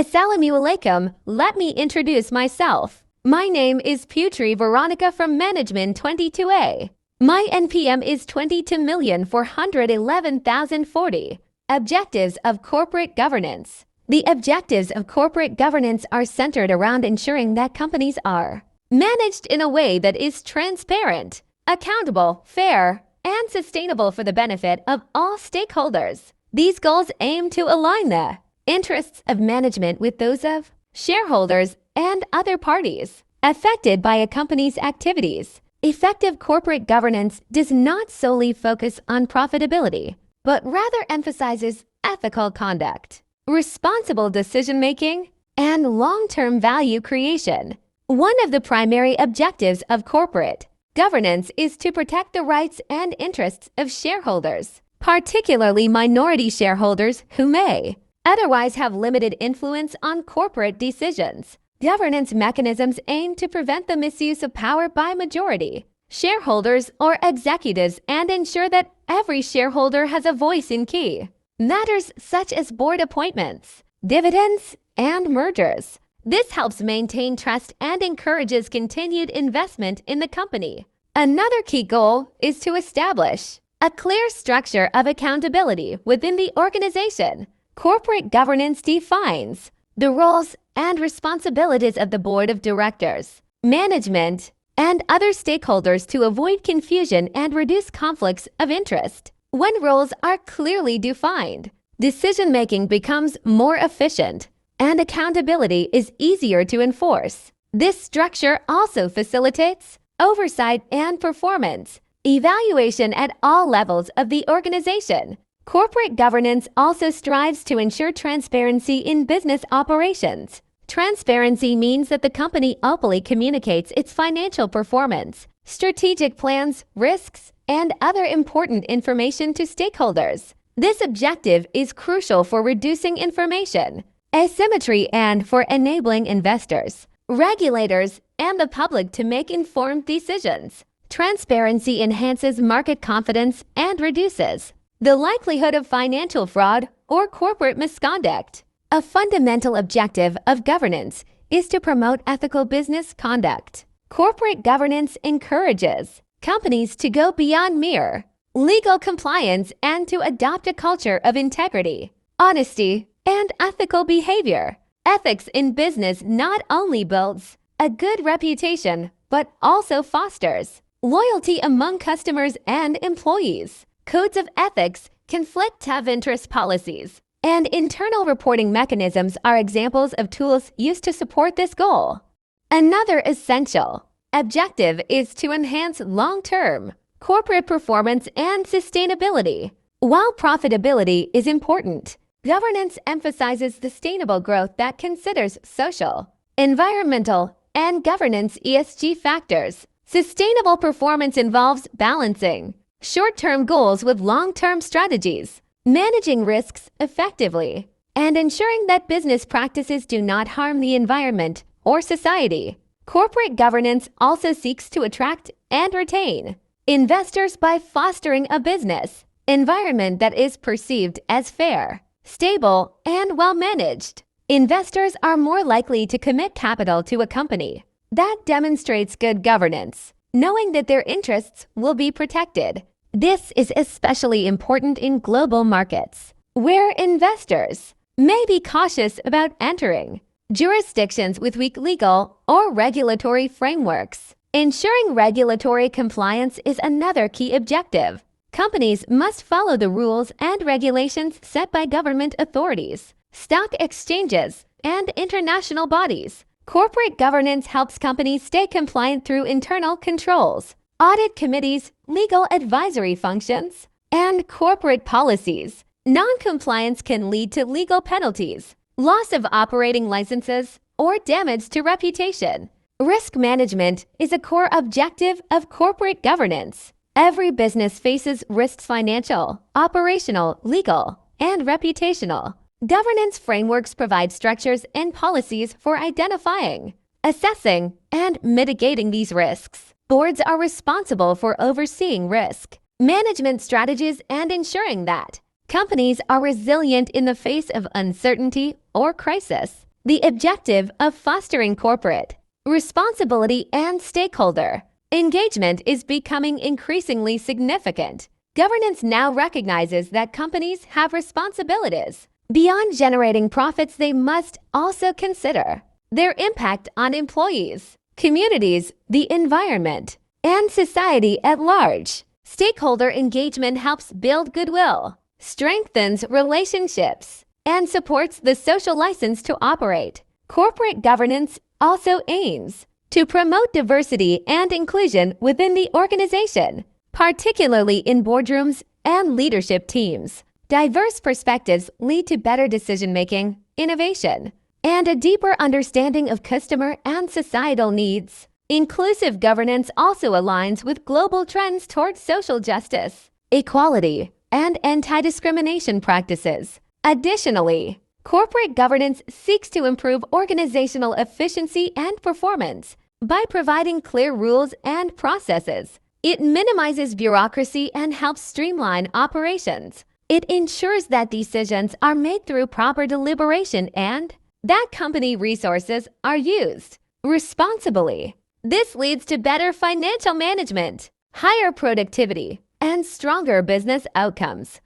Assalamu alaikum, let me introduce myself. My name is Putri Veronica from Manajemen 22A. My NPM is 22,411,040. Objectives of corporate governance. The objectives of corporate governance are centered around ensuring that companies are managed in a way that is transparent, accountable, fair, and sustainable for the benefit of all stakeholders. These goals aim to align the interests of management with those of shareholders and other parties affected by a company's activities. Effective corporate governance does not solely focus on profitability, but rather emphasizes ethical conduct, responsible decision-making, and long-term value creation. One of the primary objectives of corporate governance is to protect the rights and interests of shareholders, particularly minority shareholders who may otherwise have limited influence on corporate decisions. Governance mechanisms aim to prevent the misuse of power by majority shareholders or executives and ensure that every shareholder has a voice in key matters such as board appointments, dividends, and mergers. This helps maintain trust and encourages continued investment in the company. Another key goal is to establish a clear structure of accountability within the organization. Corporate governance defines the roles and responsibilities of the board of directors, management, and other stakeholders to avoid confusion and reduce conflicts of interest. When roles are clearly defined, decision-making becomes more efficient and accountability is easier to enforce. This structure also facilitates oversight and performance evaluation at all levels of the organization. Corporate governance also strives to ensure transparency in business operations. Transparency means that the company openly communicates its financial performance, strategic plans, risks, and other important information to stakeholders. This objective is crucial for reducing information asymmetry and for enabling investors, regulators, and the public to make informed decisions. Transparency enhances market confidence and reduces the likelihood of financial fraud or corporate misconduct. A fundamental objective of governance is to promote ethical business conduct. Corporate governance encourages companies to go beyond mere legal compliance and to adopt a culture of integrity, honesty, and ethical behavior. Ethics in business not only builds a good reputation, but also fosters loyalty among customers and employees. Codes of ethics, conflict of interest policies, and internal reporting mechanisms are examples of tools used to support this goal. Another essential objective is to enhance long-term corporate performance and sustainability. While profitability is important, governance emphasizes sustainable growth that considers social, environmental, and governance (ESG) factors. Sustainable performance involves balancing short-term goals with long-term strategies, managing risks effectively, and ensuring that business practices do not harm the environment or society. Corporate governance also seeks to attract and retain investors by fostering a business environment that is perceived as fair, stable, and well-managed. Investors are more likely to commit capital to a company that demonstrates good governance, knowing that their interests will be protected. This is especially important in global markets, where investors may be cautious about entering jurisdictions with weak legal or regulatory frameworks. Ensuring regulatory compliance is another key objective. Companies must follow the rules and regulations set by government authorities, stock exchanges, and international bodies. Corporate governance helps companies stay compliant through internal controls, audit committees, legal advisory functions, and corporate policies. Non-compliance can lead to legal penalties, loss of operating licenses, or damage to reputation. Risk management is a core objective of corporate governance. Every business faces risks: financial, operational, legal, and reputational. Governance frameworks provide structures and policies for identifying, assessing, and mitigating these risks. Boards are responsible for overseeing risk management strategies and ensuring that companies are resilient in the face of uncertainty or crisis. The objective of fostering corporate responsibility and stakeholder engagement is becoming increasingly significant. Governance now recognizes that companies have responsibilities. Beyond generating profits, they must also consider their impact on employees, communities, the environment, and society at large. Stakeholder engagement helps build goodwill, strengthens relationships, and supports the social license to operate. Corporate governance also aims to promote diversity and inclusion within the organization, particularly in boardrooms and leadership teams. Diverse perspectives lead to better decision-making, innovation, and a deeper understanding of customer and societal needs. Inclusive governance also aligns with global trends towards social justice, equality, and anti-discrimination practices. Additionally, corporate governance seeks to improve organizational efficiency and performance by providing clear rules and processes. It minimizes bureaucracy and helps streamline operations. It ensures that decisions are made through proper deliberation and that company resources are used responsibly. This leads to better financial management, higher productivity, and stronger business outcomes.